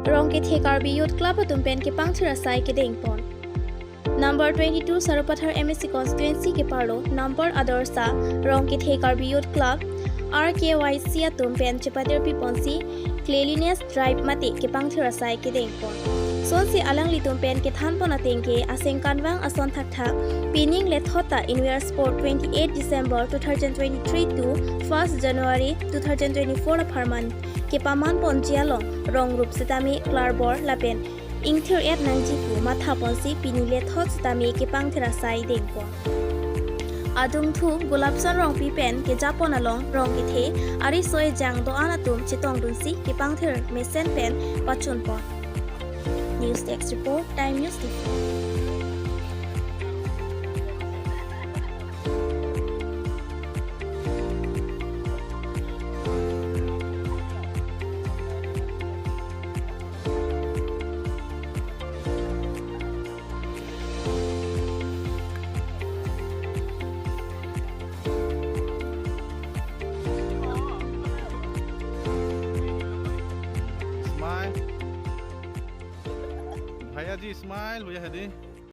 Rongkethe Karbi Youth Club atum pen Kepangthir asei kedeng pon. Number 22 Sarupathar MSC constituency ke parlo number Adarsa Rongkethe Karbi Youth Club RKYC atum pen Chepatir Piponsi cleanliness drive mate Kepangthir asei kedeng pon. Sonsi alang litum pen ke than pon atengke aseng kanwang ason thak pinning le thota in wear sport 28 December 2023 to 1st January 2024 farman ke paman pon jialong rong rup setami klarbor lapen ingthir et nangjipu matha ponsi pinile thot setami Kepangthir asei dengpo adung thu gulapsan rong pipen ke japon along Rongkethe ari soe jang do anatum chitong dunsi Kepangthir mesen pen pachun pon. News Text Report, Time News TV. भैया जी smile भैया हदी